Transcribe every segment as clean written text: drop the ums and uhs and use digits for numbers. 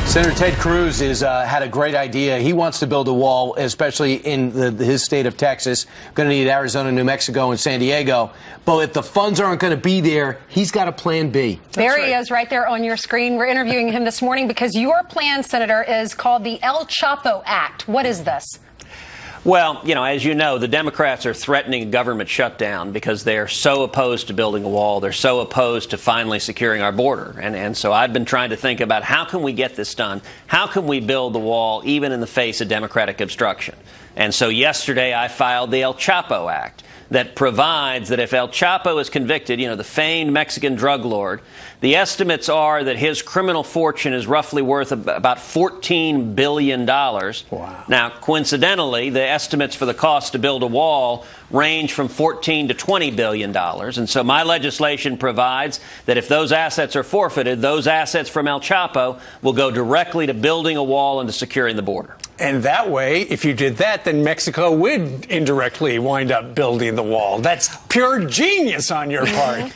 Senator Ted Cruz has had a great idea. He wants to build a wall, especially in his state of Texas. Going to need Arizona, New Mexico, and San Diego. But if the funds aren't going to be there, he's got a plan B. There he is right there on your screen. We're interviewing him this morning because your plan, Senator, is called the El Chapo Act. What is this? Well, as you know, the Democrats are threatening a government shutdown because they're so opposed to building a wall. They're so opposed to finally securing our border. And so I've been trying to think about how can we get this done? How can we build the wall even in the face of Democratic obstruction? And so yesterday I filed the El Chapo Act that provides that if El Chapo is convicted, the famed Mexican drug lord, the estimates are that his criminal fortune is roughly worth about $14 billion. Wow. Now, coincidentally, the estimates for the cost to build a wall range from $14 to $20 billion. And so my legislation provides that if those assets are forfeited, those assets from El Chapo will go directly to building a wall and to securing the border. And that way, if you did that, then Mexico would indirectly wind up building the wall. That's pure genius on your part.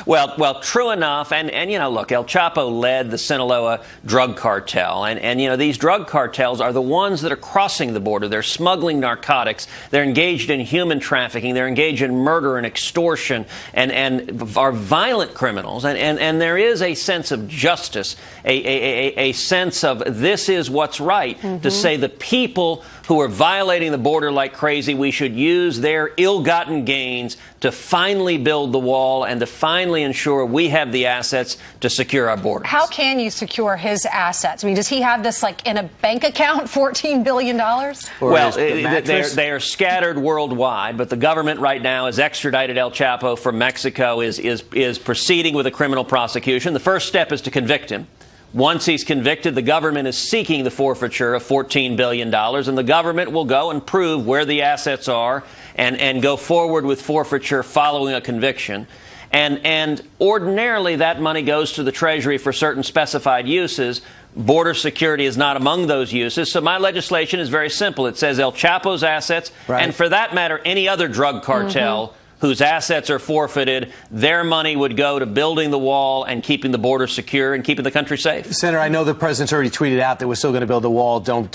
Well, true enough. And look, El Chapo led the Sinaloa drug cartel. And these drug cartels are the ones that are crossing the border. They're smuggling narcotics. They're engaged in human trafficking. They're engaged in murder and extortion and are violent criminals. And there is a sense of justice, a sense of this is what's right. To say the people who are violating the border like crazy, we should use their ill-gotten gains to finally build the wall and to finally ensure we have the assets to secure our borders. How can you secure his assets? I mean, does he have this in a bank account, $14 billion? Well, they are scattered worldwide, but the government right now has extradited El Chapo from Mexico, is proceeding with a criminal prosecution. The first step is to convict him. Once he's convicted, the government is seeking the forfeiture of $14 billion, and the government will go and prove where the assets are and go forward with forfeiture following a conviction. And ordinarily, that money goes to the Treasury for certain specified uses. Border security is not among those uses. So my legislation is very simple. It says El Chapo's assets, and for that matter, any other drug cartel whose assets are forfeited, their money would go to building the wall and keeping the border secure and keeping the country safe. Senator, I know the president's already tweeted out that we're still going to build the wall. Don't,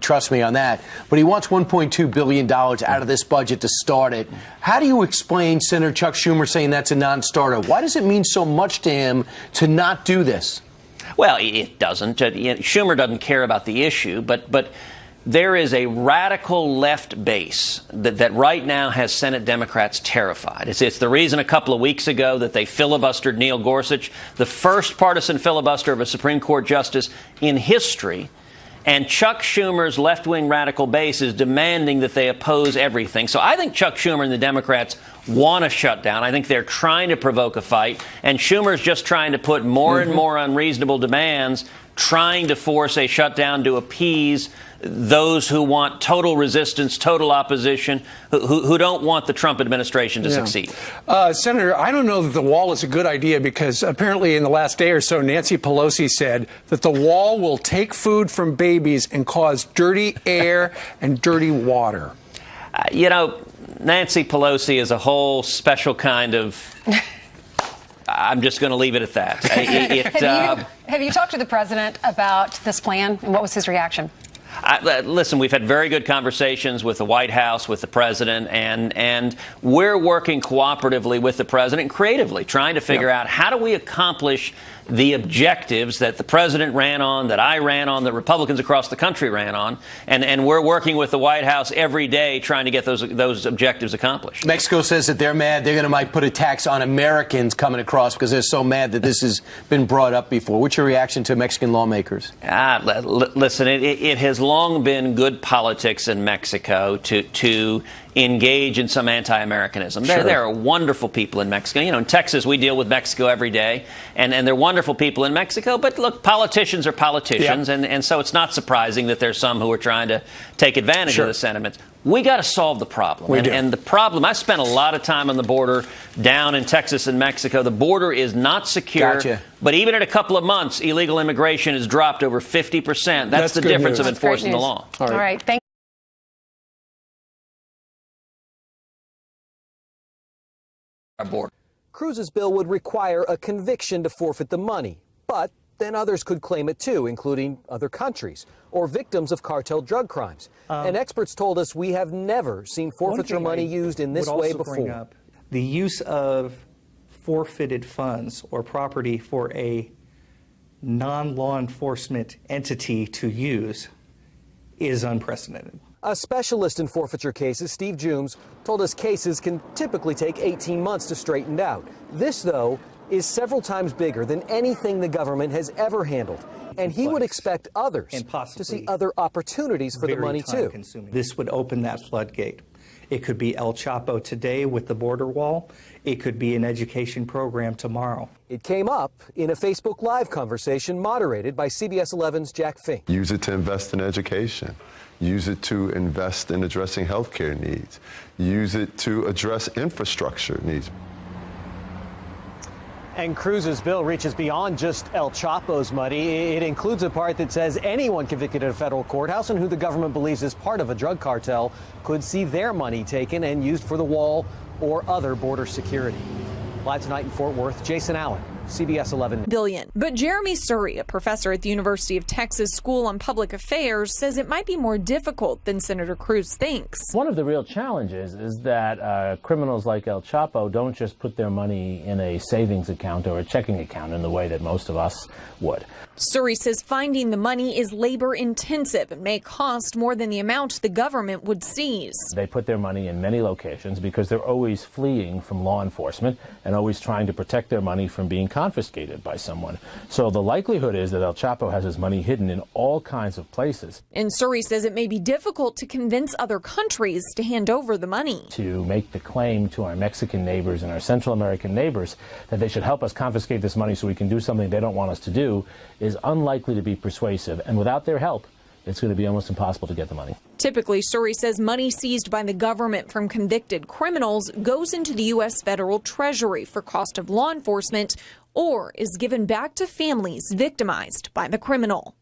trust me on that. But he wants $1.2 billion out of this budget to start it. How do you explain Senator Chuck Schumer saying that's a non-starter? Why does it mean so much to him to not do this? Well, it doesn't. Schumer doesn't care about the issue, but there is a radical left base that right now has Senate Democrats terrified. It's the reason a couple of weeks ago that they filibustered Neil Gorsuch, the first partisan filibuster of a Supreme Court justice in history. And Chuck Schumer's left-wing radical base is demanding that they oppose everything. So I think Chuck Schumer and the Democrats want a shutdown. I think they're trying to provoke a fight. And Schumer's just trying to put more and more unreasonable demands, trying to force a shutdown to appease those who want total resistance, total opposition, who don't want the Trump administration to succeed. Senator, I don't know that the wall is a good idea because apparently in the last day or so, Nancy Pelosi said that the wall will take food from babies and cause dirty air and dirty water. Nancy Pelosi is a whole special kind of... I'm just going to leave it at that. Have you talked to the president about this plan, and what was his reaction? Listen, we've had very good conversations with the White House, with the president, and we're working cooperatively with the president, creatively, trying to figure out how do we accomplish the objectives that the president ran on, that I ran on, that Republicans across the country ran on, and we're working with the White House every day trying to get those objectives accomplished. Mexico says that they're mad. They're going to put a tax on Americans coming across because they're so mad that this has been brought up before. What's your reaction to Mexican lawmakers? Listen, it has long been good politics in Mexico to engage in some anti-Americanism. There are wonderful people in Mexico. In Texas, we deal with Mexico every day, and they're wonderful people in Mexico. But look, politicians are politicians, and so it's not surprising that there's some who are trying to take advantage of the sentiments. We got to solve the problem. And the problem, I spent a lot of time on the border down in Texas and Mexico. The border is not secure. Gotcha. But even in a couple of months, illegal immigration has dropped over 50%. That's the difference of enforcing the law. All right. Thank our border. Cruz's bill would require a conviction to forfeit the money, but then others could claim it too, including other countries or victims of cartel drug crimes. And experts told us we have never seen forfeiture money used in this way before. The use of forfeited funds or property for a non-law enforcement entity to use is unprecedented. A specialist in forfeiture cases, Steve Jooms, told us cases can typically take 18 months to straighten out. This, though, is several times bigger than anything the government has ever handled. And he would expect others to see other opportunities for the money, too. This would open that floodgate. It could be El Chapo today with the border wall. It could be an education program tomorrow. It came up in a Facebook Live conversation moderated by CBS 11's Jack Fink. Use it to invest in education. Use it to invest in addressing healthcare needs. Use it to address infrastructure needs. And Cruz's bill reaches beyond just El Chapo's money. It includes a part that says anyone convicted at a federal courthouse and who the government believes is part of a drug cartel could see their money taken and used for the wall or other border security. Live tonight in Fort Worth, Jason Allen, CBS 11. Billion. But Jeremy Surrey, a professor at the University of Texas School on Public Affairs, says it might be more difficult than Senator Cruz thinks. One of the real challenges is that criminals like El Chapo don't just put their money in a savings account or a checking account in the way that most of us would. Surrey says finding the money is labor intensive and may cost more than the amount the government would seize. They put their money in many locations because they're always fleeing from law enforcement and always trying to protect their money from being confiscated by someone. So the likelihood is that El Chapo has his money hidden in all kinds of places. And Surrey says it may be difficult to convince other countries to hand over the money. To make the claim to our Mexican neighbors and our Central American neighbors that they should help us confiscate this money so we can do something they don't want us to do is unlikely to be persuasive. And without their help, it's going to be almost impossible to get the money. Typically, Surrey says money seized by the government from convicted criminals goes into the U.S. federal treasury for cost of law enforcement or is given back to families victimized by the criminal.